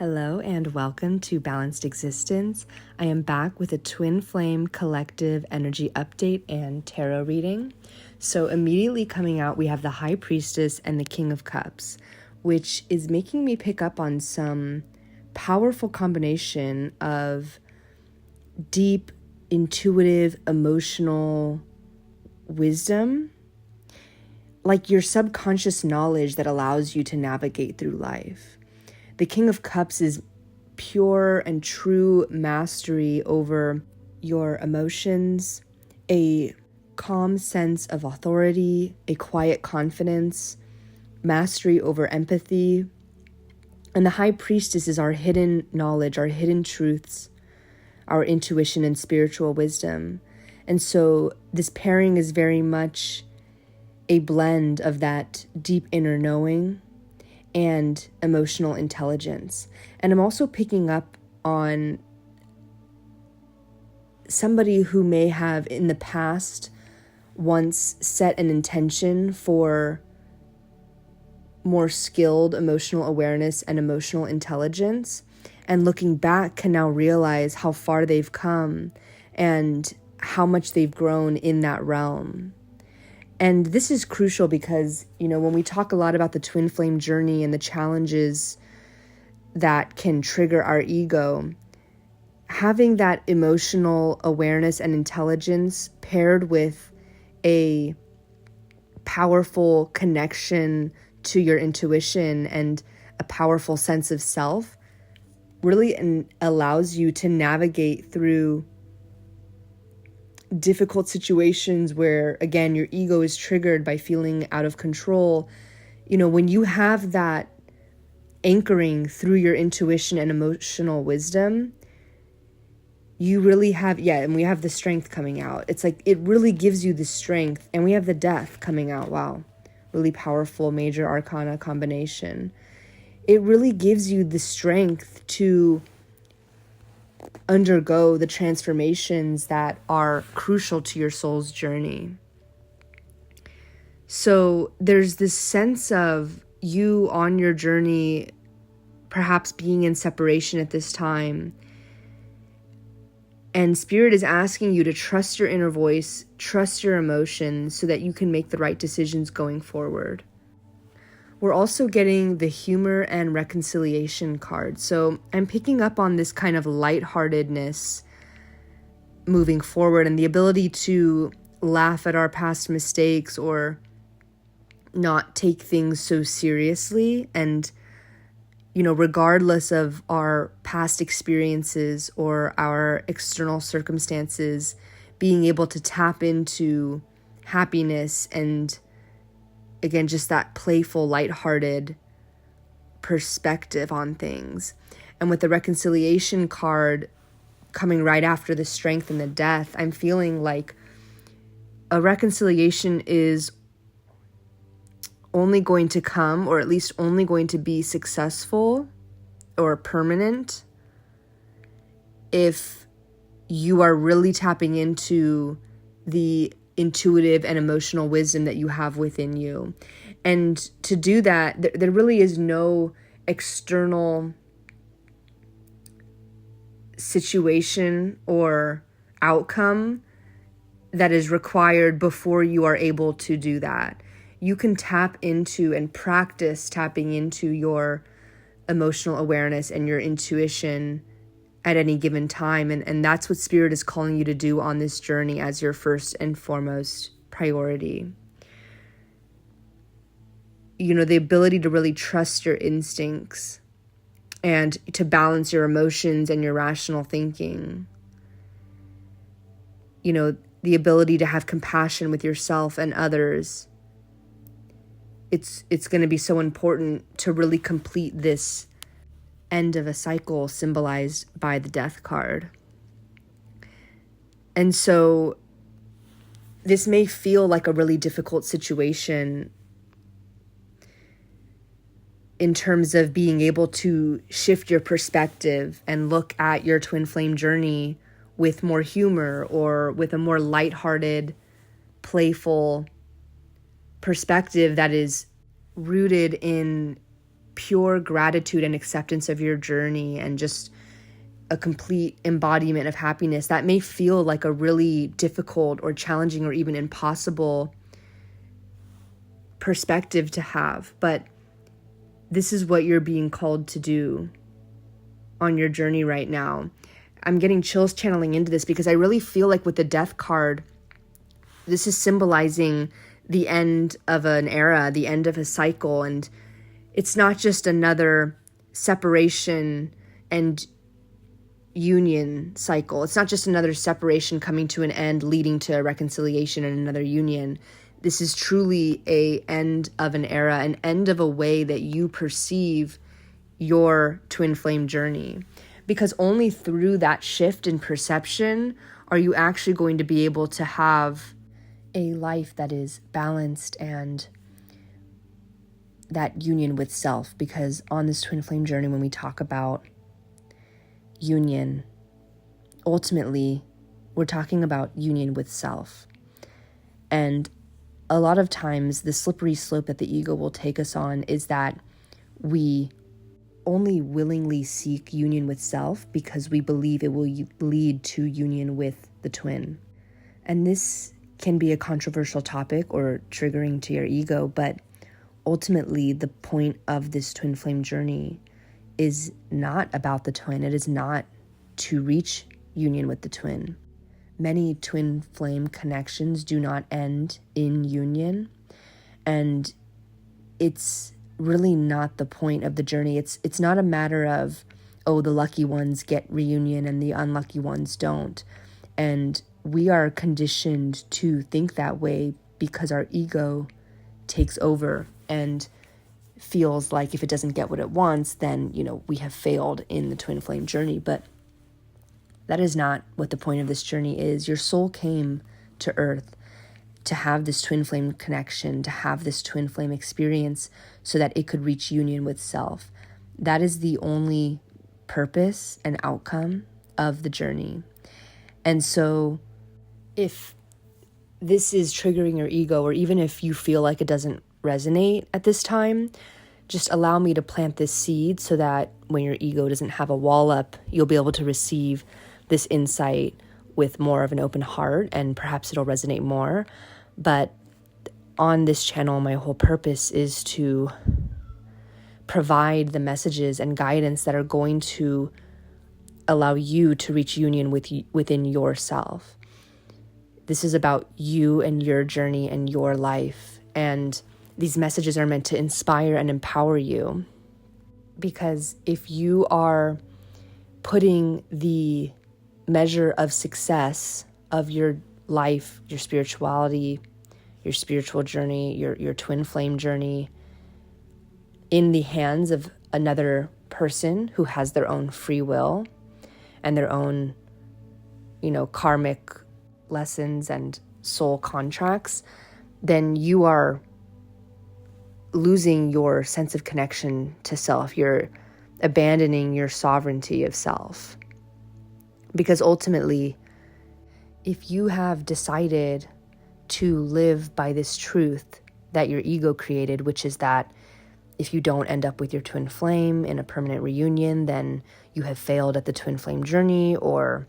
Hello and welcome to Balanced Existence. I am back with a twin flame collective energy update and tarot reading. So immediately coming out, we have the High Priestess and the King of Cups, which is making me pick up on some powerful combination of deep, intuitive, emotional wisdom, like your subconscious knowledge that allows you to navigate through life. The King of Cups is pure and true mastery over your emotions, a calm sense of authority, a quiet confidence, mastery over empathy. And the High Priestess is our hidden knowledge, our hidden truths, our intuition and spiritual wisdom. And so this pairing is very much a blend of that deep inner knowing and emotional intelligence. And I'm also picking up on somebody who may have in the past once set an intention for more skilled emotional awareness and emotional intelligence, and looking back can now realize how far they've come and how much they've grown in that realm. And this is crucial because, when we talk a lot about the twin flame journey and the challenges that can trigger our ego, having that emotional awareness and intelligence paired with a powerful connection to your intuition and a powerful sense of self really allows you to navigate through difficult situations where, again, your ego is triggered by feeling out of control. When you have that anchoring through your intuition and emotional wisdom, you really have, and we have the strength coming out. It's like, it really gives you the strength, and we have the death coming out. Wow. Really powerful major arcana combination. It really gives you the strength to undergo the transformations that are crucial to your soul's journey. So there's this sense of you on your journey, perhaps being in separation at this time. And Spirit is asking you to trust your inner voice, trust your emotions so that you can make the right decisions going forward. We're also getting the humor and reconciliation card. So I'm picking up on this kind of lightheartedness moving forward and the ability to laugh at our past mistakes or not take things so seriously. And, regardless of our past experiences or our external circumstances, being able to tap into happiness and, again, just that playful, lighthearted perspective on things. And with the reconciliation card coming right after the strength and the death, I'm feeling like a reconciliation is only going to come, or at least only going to be successful or permanent, if you are really tapping into the intuitive and emotional wisdom that you have within you. And to do that, there really is no external situation or outcome that is required before you are able to do that. You can tap into and practice tapping into your emotional awareness and your intuition at any given time. And that's what Spirit is calling you to do on this journey as your first and foremost priority. The ability to really trust your instincts and to balance your emotions and your rational thinking. The ability to have compassion with yourself and others. It's going to be so important to really complete this end of a cycle symbolized by the death card. And so this may feel like a really difficult situation in terms of being able to shift your perspective and look at your twin flame journey with more humor or with a more lighthearted, playful perspective that is rooted in pure gratitude and acceptance of your journey and just a complete embodiment of happiness, that may feel like a really difficult or challenging or even impossible perspective to have. But this is what you're being called to do on your journey right now. I'm getting chills channeling into this because I really feel like with the Death card, this is symbolizing the end of an era, the end of a cycle. And it's not just another separation and union cycle. It's not just another separation coming to an end, leading to a reconciliation and another union. This is truly a end of an era, an end of a way that you perceive your twin flame journey. Because only through that shift in perception are you actually going to be able to have a life that is balanced and that union with self. Because on this twin flame journey, when we talk about union, ultimately, we're talking about union with self. And a lot of times, the slippery slope that the ego will take us on is that we only willingly seek union with self because we believe it will lead to union with the twin. And this can be a controversial topic or triggering to your ego, but ultimately the point of this twin flame journey is not about the twin. It is not to reach union with the twin. Many twin flame connections do not end in union, and it's really not the point of the journey. It's not a matter of, oh, the lucky ones get reunion and the unlucky ones don't. And we are conditioned to think that way because our ego takes over and feels like if it doesn't get what it wants, then, we have failed in the twin flame journey. But that is not what the point of this journey is. Your soul came to earth to have this twin flame connection, to have this twin flame experience so that it could reach union with self. That is the only purpose and outcome of the journey. And so if this is triggering your ego, or even if you feel like it doesn't resonate at this time, just allow me to plant this seed so that when your ego doesn't have a wall up, you'll be able to receive this insight with more of an open heart, and perhaps it'll resonate more. But on this channel, my whole purpose is to provide the messages and guidance that are going to allow you to reach union within yourself. This is about you and your journey and your life. And these messages are meant to inspire and empower you. Because if you are putting the measure of success of your life, your spirituality, your spiritual journey, your twin flame journey in the hands of another person who has their own free will and their own, karmic lessons and soul contracts, then you are losing your sense of connection to self. You're abandoning your sovereignty of self. Because ultimately, if you have decided to live by this truth that your ego created, which is that if you don't end up with your twin flame in a permanent reunion, then you have failed at the twin flame journey, or,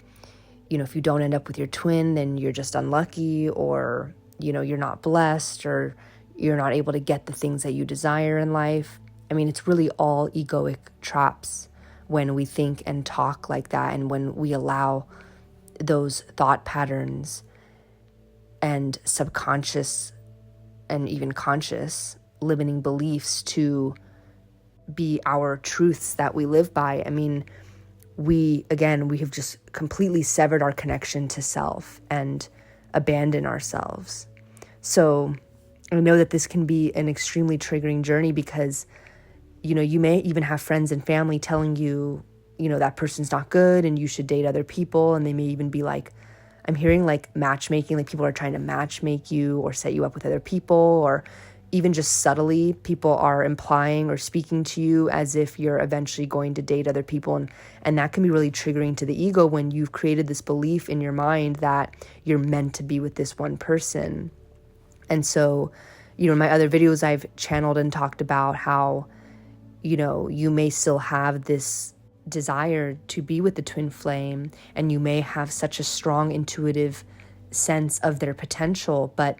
if you don't end up with your twin, then you're just unlucky, or, you're not blessed, or you're not able to get the things that you desire in life. I mean, it's really all egoic traps when we think and talk like that, and when we allow those thought patterns and subconscious and even conscious limiting beliefs to be our truths that we live by. I mean, we have just completely severed our connection to self and abandoned ourselves. So I know that this can be an extremely triggering journey because, you may even have friends and family telling you, that person's not good and you should date other people. And they may even be like, I'm hearing like matchmaking, like people are trying to matchmake you or set you up with other people, or even just subtly people are implying or speaking to you as if you're eventually going to date other people. And that can be really triggering to the ego when you've created this belief in your mind that you're meant to be with this one person. And so, in my other videos, I've channeled and talked about how, you may still have this desire to be with the twin flame, and you may have such a strong intuitive sense of their potential, but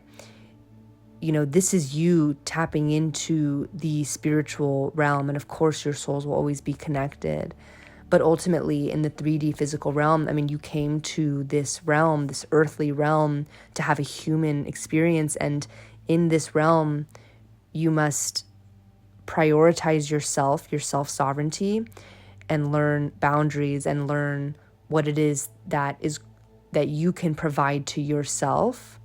this is you tapping into the spiritual realm, and of course your souls will always be connected. But ultimately, in the 3D physical realm, you came to this realm, this earthly realm, to have a human experience. And in this realm, you must prioritize yourself, your self-sovereignty, and learn boundaries and learn what it is that you can provide to yourself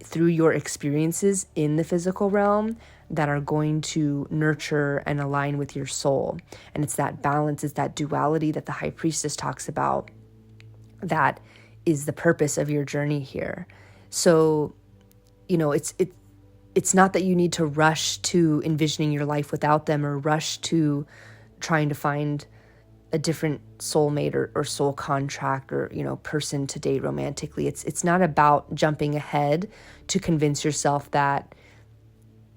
through your experiences in the physical realm that are going to nurture and align with your soul. And it's that balance, it's that duality that the High Priestess talks about that is the purpose of your journey here. So, it's not that you need to rush to envisioning your life without them, or rush to trying to find a different soulmate or soul contract or, person to date romantically. It's not about jumping ahead to convince yourself that,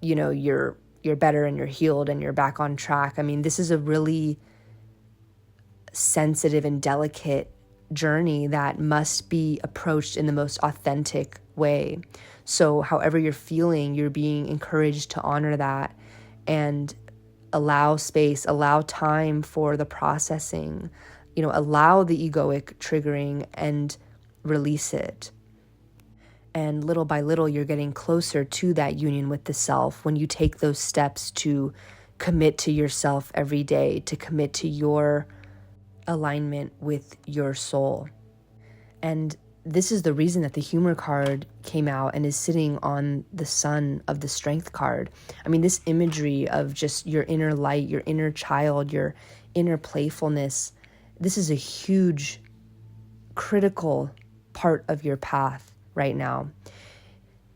you're better and you're healed and you're back on track. This is a really sensitive and delicate journey that must be approached in the most authentic way. So however you're feeling, you're being encouraged to honor that and allow space, allow time for the processing, allow the egoic triggering and release it. And little by little, you're getting closer to that union with the self when you take those steps to commit to yourself every day, to commit to your alignment with your soul. And this is the reason that the humor card came out and is sitting on the sun of the strength card. This imagery of just your inner light, your inner child, your inner playfulness, this is a huge, critical part of your path right now.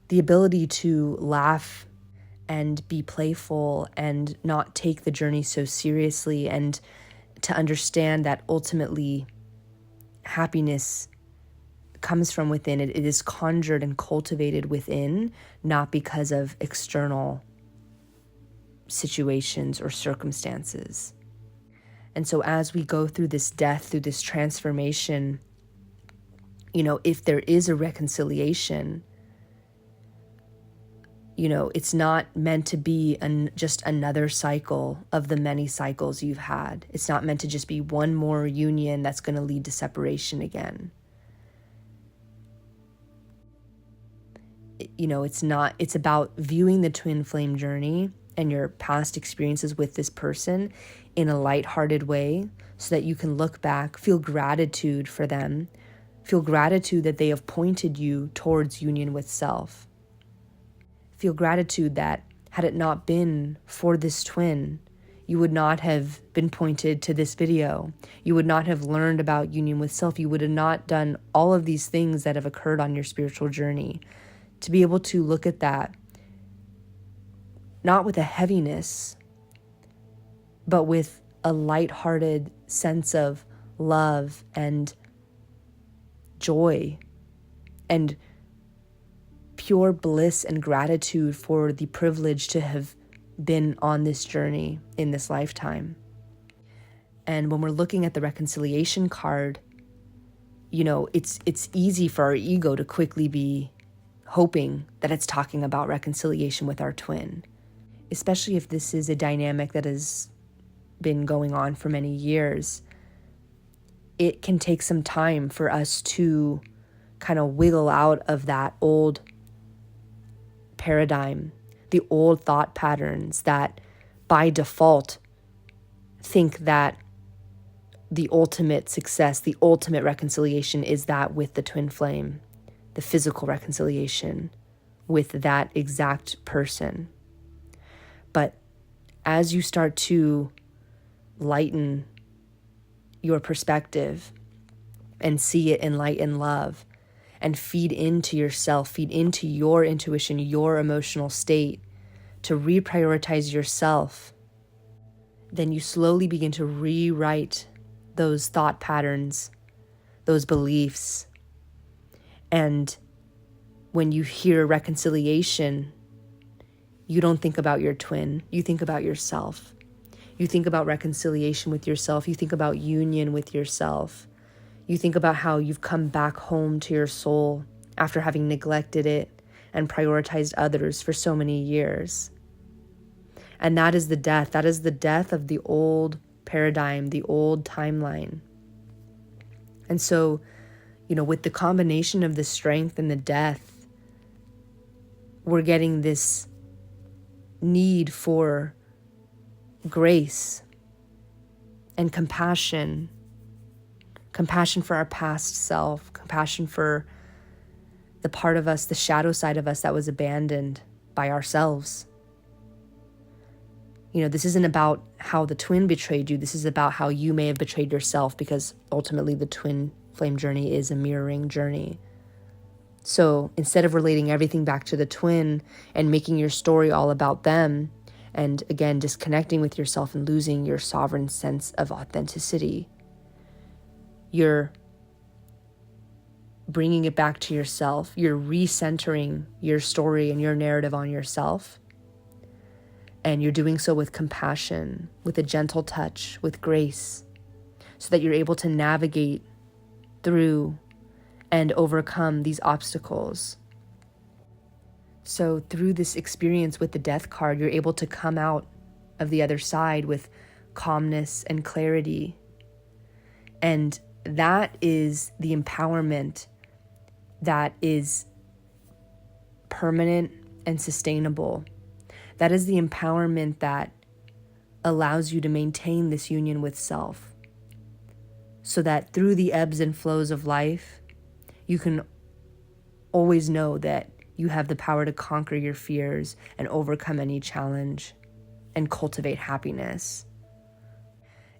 The ability to laugh and be playful and not take the journey so seriously, and to understand that ultimately happiness comes from within. It is conjured and cultivated within, not because of external situations or circumstances. And so as we go through this death, through this transformation, if there is a reconciliation, it's not meant to be just another cycle of the many cycles you've had. It's not meant to just be one more union that's going to lead to separation again. It's about viewing the twin flame journey and your past experiences with this person in a lighthearted way, so that you can look back, feel gratitude for them, feel gratitude that they have pointed you towards union with self. Feel gratitude that had it not been for this twin, you would not have been pointed to this video. You would not have learned about union with self. You would have not done all of these things that have occurred on your spiritual journey. To be able to look at that, not with a heaviness, but with a lighthearted sense of love and joy and pure bliss and gratitude for the privilege to have been on this journey in this lifetime. And when we're looking at the reconciliation card, it's easy for our ego to quickly be hoping that it's talking about reconciliation with our twin, especially if this is a dynamic that has been going on for many years. It can take some time for us to kind of wiggle out of that old paradigm, the old thought patterns that by default think that the ultimate success, the ultimate reconciliation is that with the twin flame, the physical reconciliation with that exact person. But as you start to lighten your perspective and see it in light and love, and feed into yourself, feed into your intuition, your emotional state, to reprioritize yourself, then you slowly begin to rewrite those thought patterns, those beliefs. And when you hear reconciliation, you don't think about your twin, you think about yourself. You think about reconciliation with yourself. You think about union with yourself. You think about how you've come back home to your soul after having neglected it and prioritized others for so many years. And that is the death. That is the death of the old paradigm, the old timeline. And so, with the combination of the strength and the death, we're getting this need for grace and compassion for our past self, compassion for the part of us, the shadow side of us that was abandoned by ourselves. This isn't about how the twin betrayed you. This is about how you may have betrayed yourself, because ultimately the twin flame journey is a mirroring journey. So instead of relating everything back to the twin and making your story all about them, and again, disconnecting with yourself and losing your sovereign sense of authenticity, you're bringing it back to yourself. You're recentering your story and your narrative on yourself. And you're doing so with compassion, with a gentle touch, with grace, so that you're able to navigate through and overcome these obstacles. So through this experience with the death card, you're able to come out of the other side with calmness and clarity. And that is the empowerment that is permanent and sustainable. That is the empowerment that allows you to maintain this union with self, so that through the ebbs and flows of life, you can always know that you have the power to conquer your fears and overcome any challenge and cultivate happiness.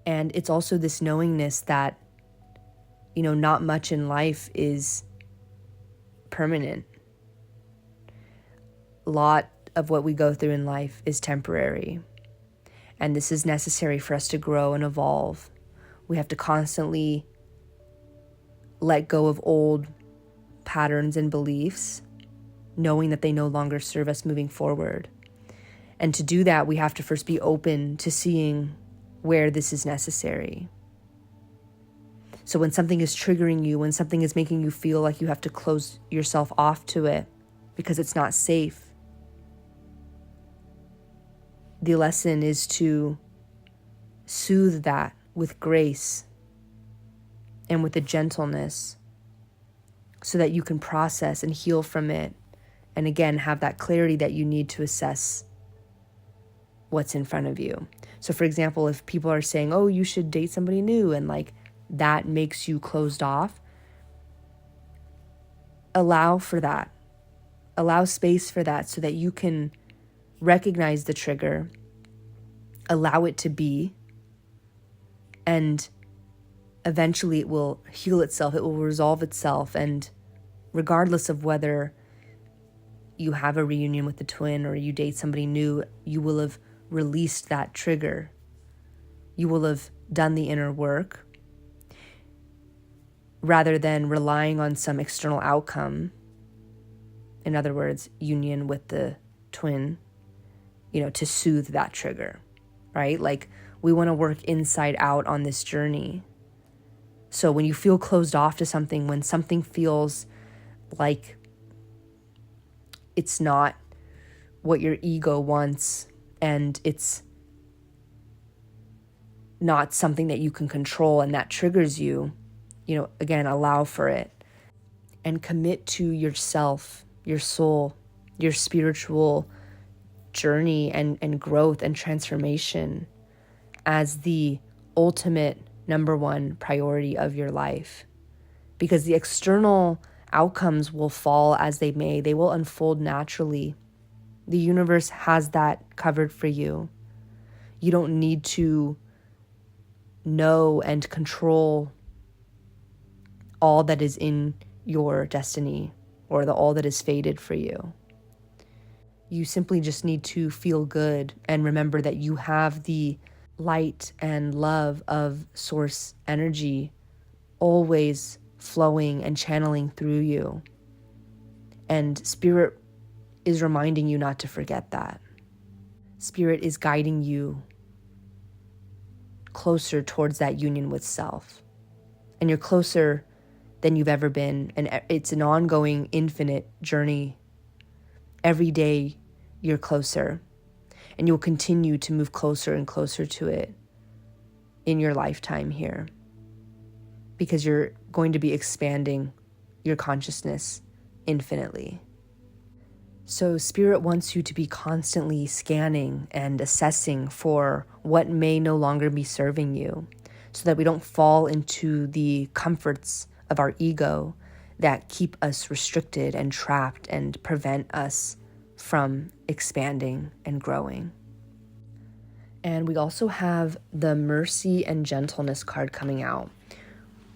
And it's also this knowingness that, not much in life is permanent. A lot of what we go through in life is temporary. And this is necessary for us to grow and evolve. We have to constantly let go of old patterns and beliefs, knowing that they no longer serve us moving forward. And to do that, we have to first be open to seeing where this is necessary. So when something is triggering you, when something is making you feel like you have to close yourself off to it because it's not safe, the lesson is to soothe that with grace and with a gentleness, so that you can process and heal from it. And again, have that clarity that you need to assess what's in front of you. So for example, if people are saying, oh, you should date somebody new, and that makes you closed off, allow for that. Allow space for that, so that you can recognize the trigger, allow it to be, and eventually it will heal itself, it will resolve itself. And regardless of whether you have a reunion with the twin or you date somebody new, you will have released that trigger. You will have done the inner work, rather than relying on some external outcome. In other words, union with the twin, to soothe that trigger, right? We want to work inside out on this journey. So when you feel closed off to something, when something feels like it's not what your ego wants, and it's not something that you can control, and that triggers you, again, allow for it and commit to yourself, your soul, your spiritual journey and growth and transformation as the ultimate number one priority of your life. Because the external outcomes will fall as they may. They will unfold naturally. The universe has that covered for you. You don't need to know and control all that is in your destiny, or all that is fated for you. You simply just need to feel good and remember that you have the light and love of source energy always flowing and channeling through you. And Spirit is reminding you not to forget that. Spirit is guiding you closer towards that union with self. And you're closer than you've ever been. And it's an ongoing, infinite journey. Every day you're closer. And you'll continue to move closer and closer to it in your lifetime here. Because you're going to be expanding your consciousness infinitely. So Spirit wants you to be constantly scanning and assessing for what may no longer be serving you, so that we don't fall into the comforts of our ego that keep us restricted and trapped and prevent us from expanding and growing. And we also have the mercy and gentleness card coming out,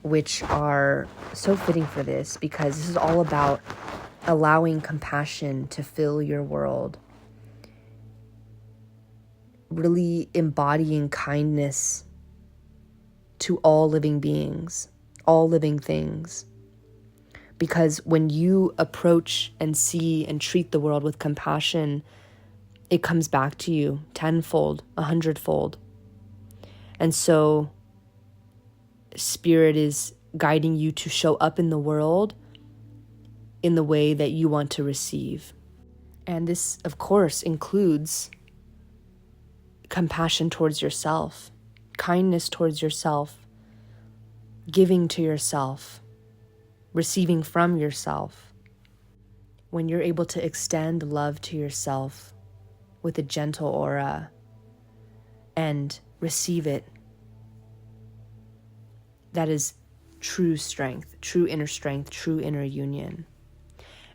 which are so fitting for this, because this is all about allowing compassion to fill your world, really embodying kindness to all living beings, all living things. Because when you approach and see and treat the world with compassion, it comes back to you tenfold, 100-fold. And so Spirit is guiding you to show up in the world in the way that you want to receive. And this, of course, includes compassion towards yourself, kindness towards yourself, giving to yourself, receiving from yourself. When you're able to extend love to yourself with a gentle aura and receive it, that is true strength, true inner union.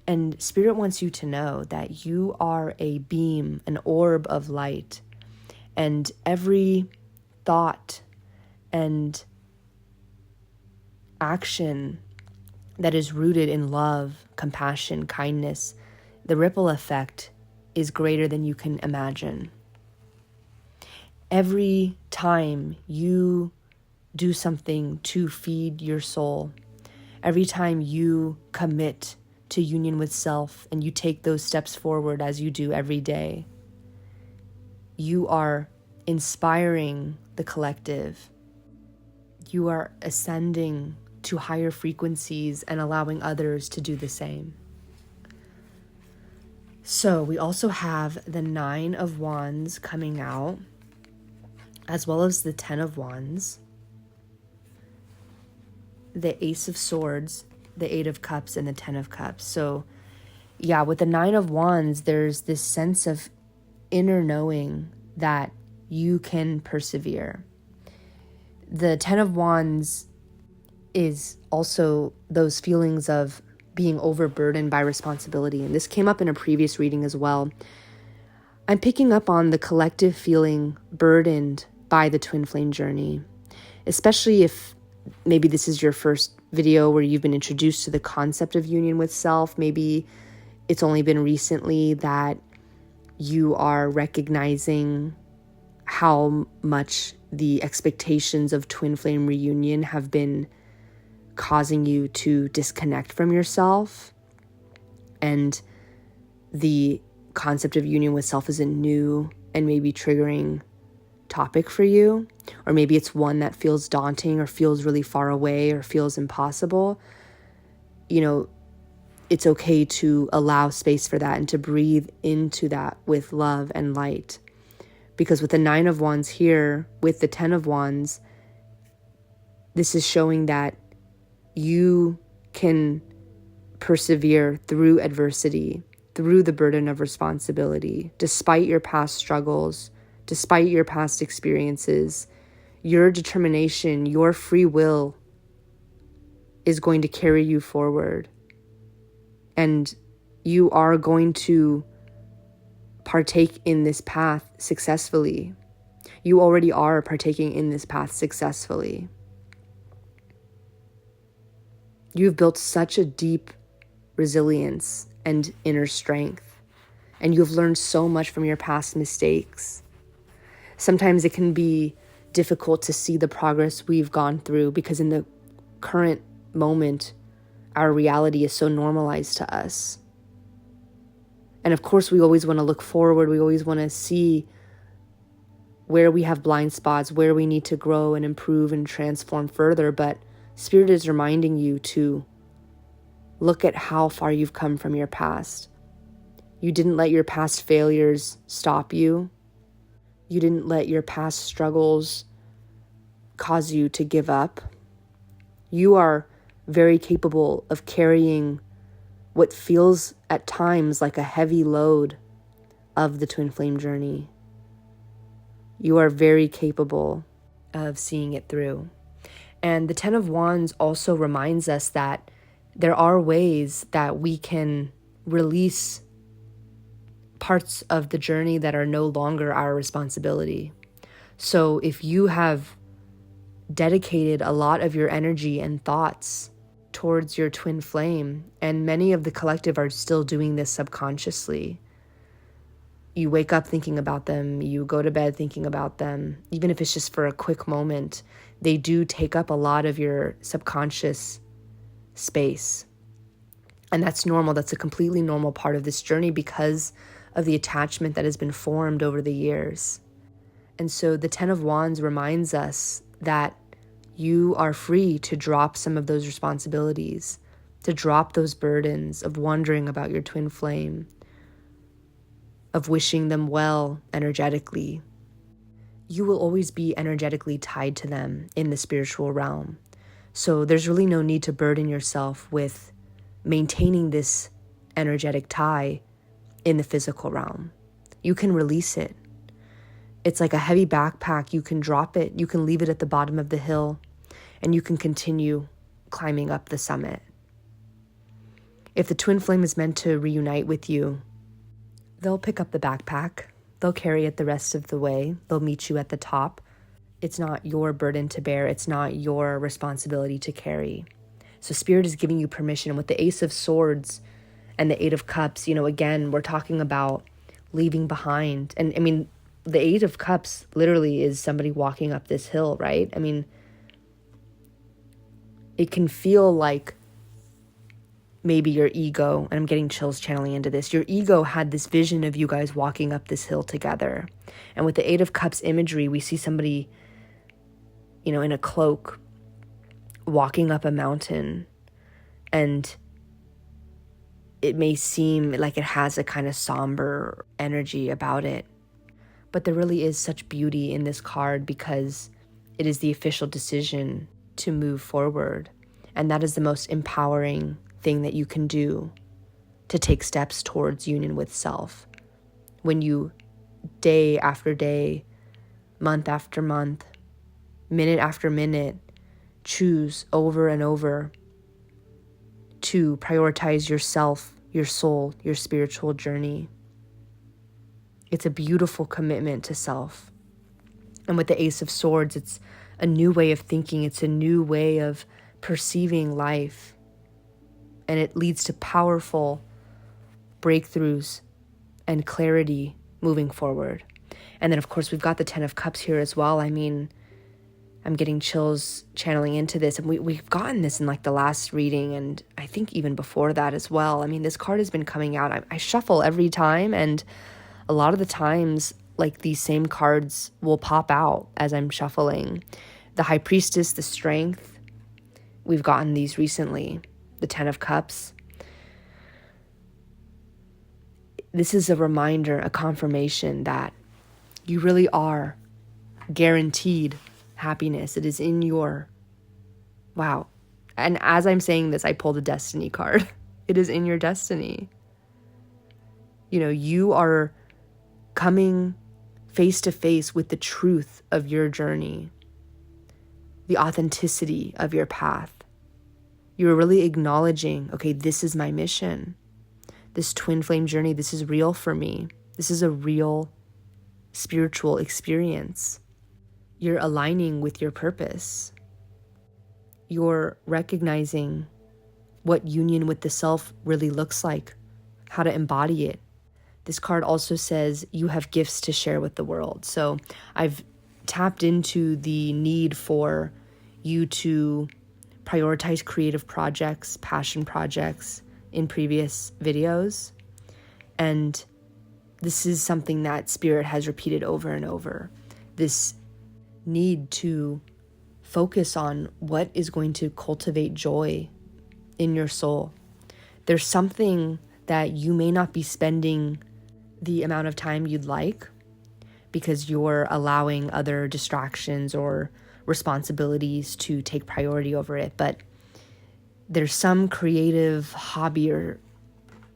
And Spirit wants you to know that you are a beam, an orb of light. And every thought and action that is rooted in love, compassion, kindness, the ripple effect is greater than you can imagine. Every time you do something to feed your soul, every time you commit to union with self and you take those steps forward as you do every day, you are inspiring the collective. You are ascending to higher frequencies and allowing others to do the same. So we also have the 9 of Wands coming out, as well as the 10 of Wands, the Ace of Swords, the 8 of Cups, and the 10 of Cups. So yeah, with the 9 of Wands, there's this sense of inner knowing that you can persevere. The 10 of Wands is also those feelings of being overburdened by responsibility. And this came up in a previous reading as well. I'm picking up on the collective feeling burdened by the twin flame journey, especially if maybe this is your first video where you've been introduced to the concept of union with self. Maybe it's only been recently that you are recognizing how much the expectations of twin flame reunion have been causing you to disconnect from yourself. And the concept of union with self is a new and maybe triggering topic for you. Or maybe it's one that feels daunting or feels really far away or feels impossible. You know, it's okay to allow space for that and to breathe into that with love and light. Because with the 9 of Wands here, with the 10 of Wands, this is showing that you can persevere through adversity, through the burden of responsibility, despite your past struggles, despite your past experiences. Your determination, your free will is going to carry you forward. And you are going to partake in this path successfully. You already are partaking in this path successfully. You've built such a deep resilience and inner strength, and you've learned so much from your past mistakes. Sometimes it can be difficult to see the progress we've gone through because in the current moment, our reality is so normalized to us. And of course, we always want to look forward. We always want to see where we have blind spots, where we need to grow and improve and transform further. But Spirit is reminding you to look at how far you've come from your past. You didn't let your past failures stop you. You didn't let your past struggles cause you to give up. You are very capable of carrying what feels at times like a heavy load of the twin flame journey. You are very capable of seeing it through. And the Ten of Wands also reminds us that there are ways that we can release parts of the journey that are no longer our responsibility. So if you have dedicated a lot of your energy and thoughts towards your twin flame, and many of the collective are still doing this subconsciously, you wake up thinking about them, you go to bed thinking about them, even if it's just for a quick moment, they do take up a lot of your subconscious space. And that's normal. That's a completely normal part of this journey because of the attachment that has been formed over the years. And so the Ten of Wands reminds us that you are free to drop some of those responsibilities, to drop those burdens of wondering about your twin flame, of wishing them well energetically. You will always be energetically tied to them in the spiritual realm. So there's really no need to burden yourself with maintaining this energetic tie in the physical realm. You can release it. It's like a heavy backpack. You can drop it. You can leave it at the bottom of the hill, and you can continue climbing up the summit. If the twin flame is meant to reunite with you, they'll pick up the backpack. They'll carry it the rest of the way. They'll meet you at the top. It's not your burden to bear. It's not your responsibility to carry. So Spirit is giving you permission. With the Ace of Swords and the Eight of Cups, again, we're talking about leaving behind. And I mean, the Eight of Cups literally is somebody walking up this hill, right? I mean, it can feel like maybe your ego, and I'm getting chills channeling into this, your ego had this vision of you guys walking up this hill together. And with the Eight of Cups imagery, we see somebody, in a cloak walking up a mountain, and it may seem like it has a kind of somber energy about it. But there really is such beauty in this card because it is the official decision to move forward. And that is the most empowering thing that you can do to take steps towards union with self. When you, day after day, month after month, minute after minute, choose over and over to prioritize yourself, your soul, your spiritual journey. It's a beautiful commitment to self. And with the Ace of Swords, it's a new way of thinking. It's a new way of perceiving life. And it leads to powerful breakthroughs and clarity moving forward. And then, of course, we've got the Ten of Cups here as well. I mean, I'm getting chills channeling into this. And we've gotten this in like the last reading, and I think even before that as well. I mean, this card has been coming out. I shuffle every time, and a lot of the times, like, these same cards will pop out as I'm shuffling. The High Priestess, the Strength. We've gotten these recently. The Ten of Cups. This is a reminder, a confirmation that you really are guaranteed happiness. It is in your, wow. And as I'm saying this, I pulled a Destiny card. It is in your destiny. You are coming face to face with the truth of your journey, the authenticity of your path. You're really acknowledging, okay, this is my mission. This twin flame journey, this is real for me. This is a real spiritual experience. You're aligning with your purpose. You're recognizing what union with the self really looks like, how to embody it. This card also says you have gifts to share with the world. So I've tapped into the need for you to prioritize creative projects, passion projects in previous videos. And this is something that Spirit has repeated over and over. this need to focus on what is going to cultivate joy in your soul. There's something that you may not be spending the amount of time you'd like because you're allowing other distractions or responsibilities to take priority over it. But there's some creative hobby or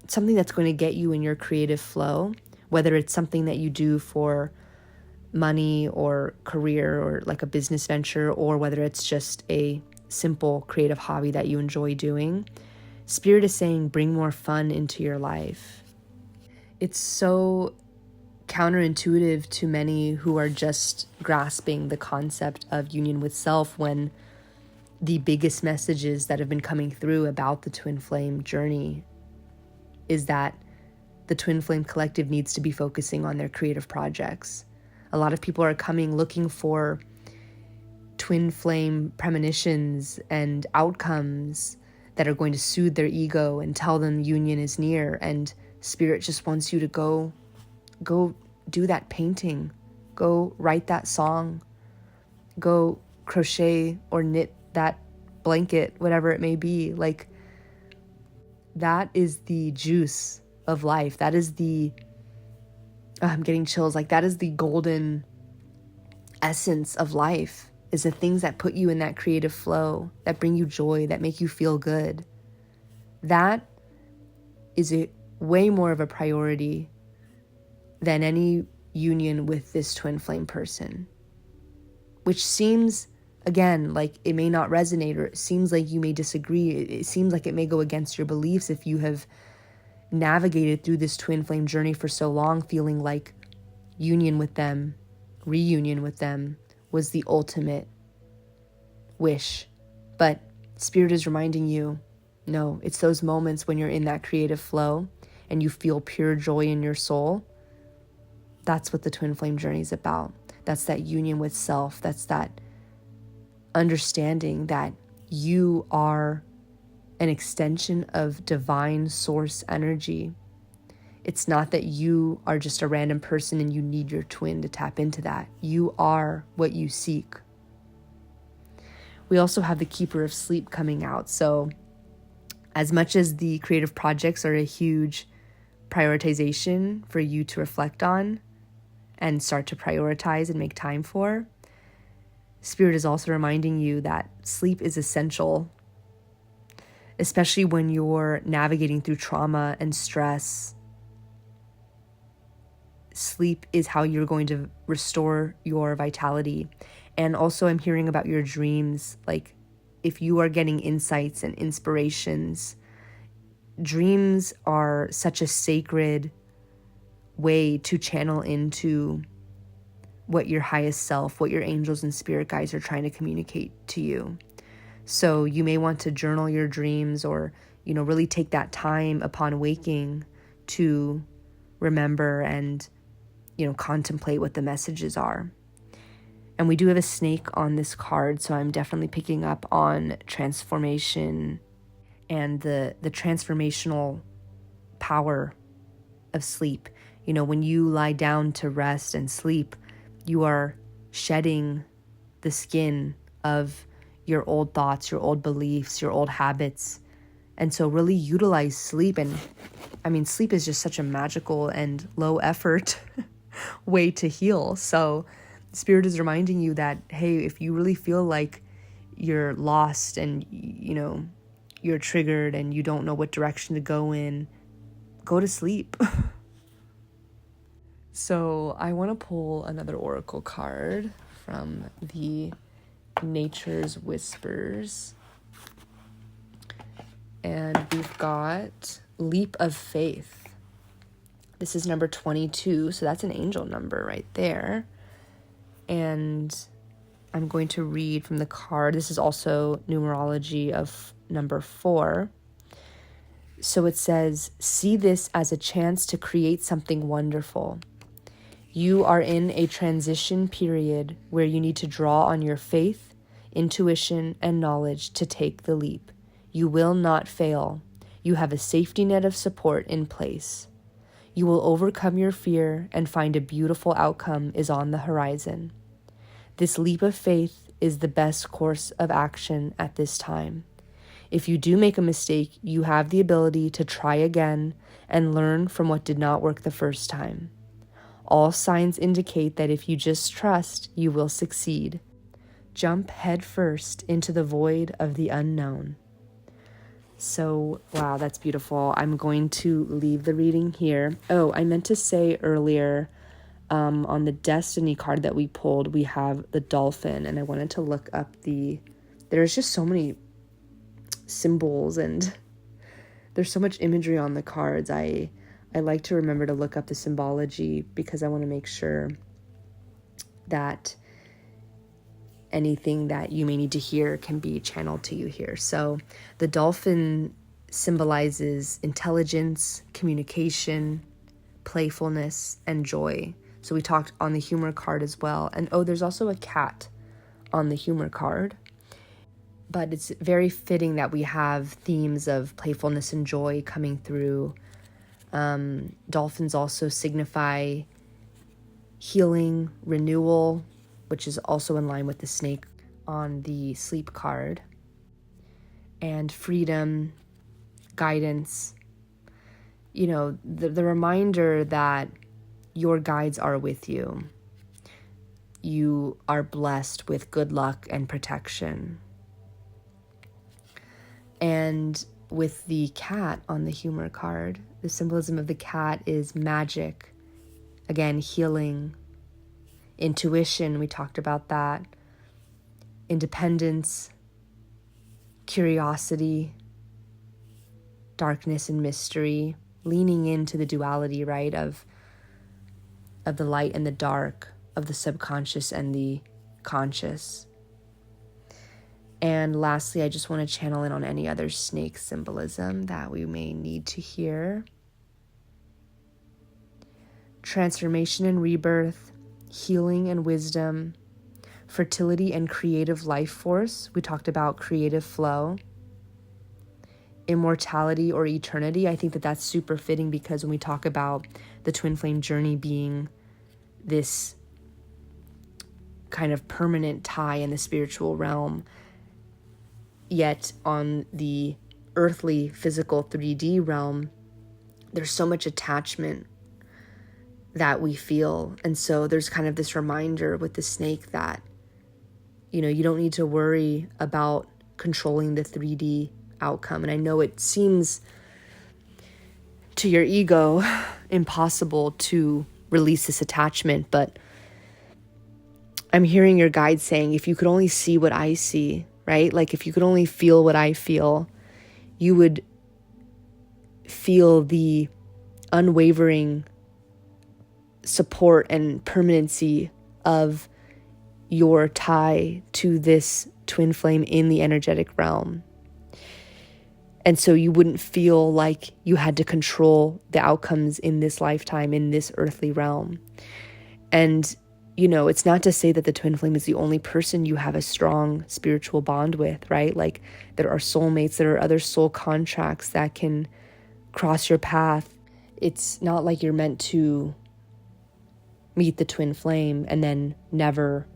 something that's going to get you in your creative flow, whether it's something that you do for money or career or like a business venture, or whether it's just a simple creative hobby that you enjoy doing. Spirit is saying, bring more fun into your life. It's so counterintuitive to many who are just grasping the concept of union with self, when the biggest messages that have been coming through about the twin flame journey is that the twin flame collective needs to be focusing on their creative projects. A lot of people are coming looking for twin flame premonitions and outcomes that are going to soothe their ego and tell them union is near. And Spirit just wants you to go do that painting, go write that song, go crochet or knit that blanket, whatever it may be. Like, that is the juice of life. That is I'm getting chills. Like, that is the golden essence of life, is the things that put you in that creative flow, that bring you joy, that make you feel good. That is way more of a priority than any union with this twin flame person, which seems, again, like it may not resonate, or it seems like you may disagree. It seems like it may go against your beliefs if you have navigated through this twin flame journey for so long, feeling like union with them, reunion with them was the ultimate wish. But Spirit is reminding you, no, it's those moments when you're in that creative flow and you feel pure joy in your soul. That's what the twin flame journey is about. That's that union with self. That's that understanding that you are an extension of divine source energy. It's not that you are just a random person and you need your twin to tap into that. You are what you seek. We also have the Keeper of Sleep coming out. So as much as the creative projects are a huge prioritization for you to reflect on and start to prioritize and make time for, Spirit is also reminding you that sleep is essential, especially when you're navigating through trauma and stress. Sleep is how you're going to restore your vitality. And also, I'm hearing about your dreams. Like, if you are getting insights and inspirations, dreams are such a sacred way to channel into what your highest self, what your angels and spirit guides are trying to communicate to you. So you may want to journal your dreams, or, really take that time upon waking to remember and, contemplate what the messages are. And we do have a snake on this card, so I'm definitely picking up on transformation and the transformational power of sleep. When you lie down to rest and sleep, you are shedding the skin of your old thoughts, your old beliefs, your old habits. And so really utilize sleep. And sleep is just such a magical and low effort way to heal. So Spirit is reminding you that, hey, if you really feel like you're lost and, you're triggered and you don't know what direction to go in, go to sleep. So I want to pull another oracle card from the Nature's Whispers. And we've got Leap of Faith. This is number 22, so that's an angel number right there. And I'm going to read from the card. This is also numerology of number 4. So it says, see this as a chance to create something wonderful. You are in a transition period where you need to draw on your faith, intuition, and knowledge to take the leap. You will not fail. You have a safety net of support in place. You will overcome your fear and find a beautiful outcome is on the horizon. This leap of faith is the best course of action at this time. If you do make a mistake, you have the ability to try again and learn from what did not work the first time. All signs indicate that if you just trust, you will succeed. Jump headfirst into the void of the unknown. So, wow, that's beautiful. I'm going to leave the reading here. Oh, I meant to say earlier, on the Destiny card that we pulled, we have the dolphin, and I wanted to look up there's just so many symbols and there's so much imagery on the cards. I like to remember to look up the symbology because I want to make sure that anything that you may need to hear can be channeled to you here. So the dolphin symbolizes intelligence, communication, playfulness, and joy. So we talked on the humor card as well. And there's also a cat on the humor card. But it's very fitting that we have themes of playfulness and joy coming through. Dolphins also signify healing, renewal, which is also in line with the snake on the sleep card, and freedom, guidance. You know, the reminder that your guides are with you. You are blessed with good luck and protection. And with the cat on the humor card, the symbolism of the cat is magic, again, healing, intuition, we talked about that, independence, curiosity, darkness and mystery, leaning into the duality, right, of the light and the dark, of the subconscious and the conscious. And lastly, I just want to channel in on any other snake symbolism that we may need to hear. Transformation and rebirth, healing and wisdom, fertility and creative life force. We talked about creative flow. Immortality or eternity. I think that that's super fitting because when we talk about the twin flame journey being this kind of permanent tie in the spiritual realm, yet on the earthly, physical 3D realm, there's so much attachment that we feel. And so there's kind of this reminder with the snake that, you know, you don't need to worry about controlling the 3D outcome. And I know it seems to your ego impossible to release this attachment, but I'm hearing your guide saying, if you could only see what I see, right? Like if you could only feel what I feel, you would feel the unwavering support and permanency of your tie to this twin flame in the energetic realm. And so you wouldn't feel like you had to control the outcomes in this lifetime, in this earthly realm. And you know, it's not to say that the twin flame is the only person you have a strong spiritual bond with, right? Like there are soulmates, there are other soul contracts that can cross your path. It's not like you're meant to meet the twin flame and then never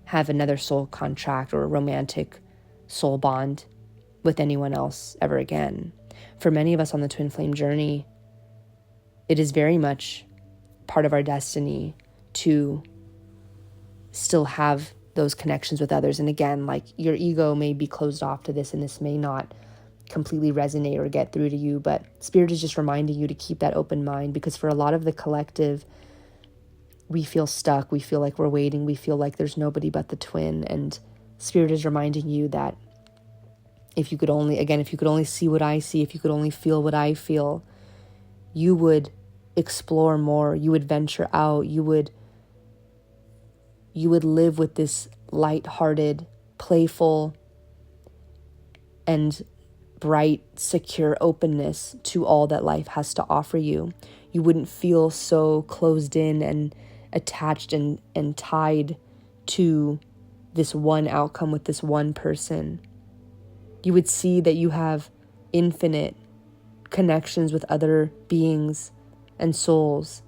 have another soul contract or a romantic soul bond with anyone else ever again. For many of us on the twin flame journey, it is very much part of our destiny to still have those connections with others. And again, like your ego may be closed off to this and this may not completely resonate or get through to you, but Spirit is just reminding you to keep that open mind, because for a lot of the collective, we feel stuck, we feel like we're waiting, we feel like there's nobody but the twin. And Spirit is reminding you that if you could only see what I see, if you could only feel what I feel, you would explore more, you would venture out, you would live with this light-hearted, playful, and bright, secure openness to all that life has to offer you. You wouldn't feel so closed in and attached and tied to this one outcome with this one person. You would see that you have infinite connections with other beings and souls,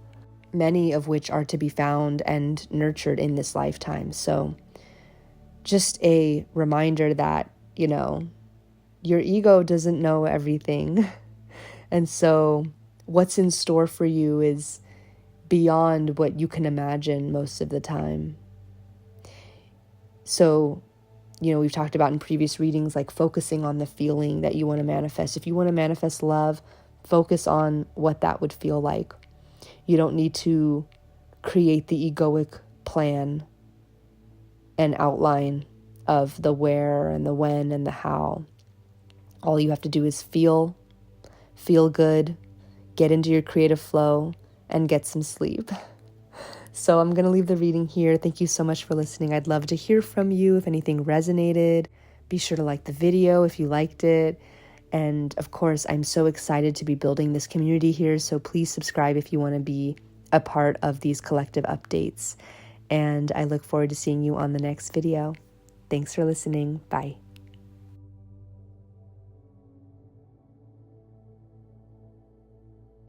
many of which are to be found and nurtured in this lifetime. So just a reminder that, your ego doesn't know everything. And so what's in store for you is beyond what you can imagine most of the time. So, we've talked about in previous readings, like focusing on the feeling that you want to manifest. If you want to manifest love, focus on what that would feel like. You don't need to create the egoic plan and outline of the where and the when and the how. All you have to do is feel good, get into your creative flow, and get some sleep. So I'm going to leave the reading here. Thank you so much for listening. I'd love to hear from you if anything resonated. Be sure to like the video if you liked it. And of course, I'm so excited to be building this community here. So please subscribe if you want to be a part of these collective updates. And I look forward to seeing you on the next video. Thanks for listening. Bye.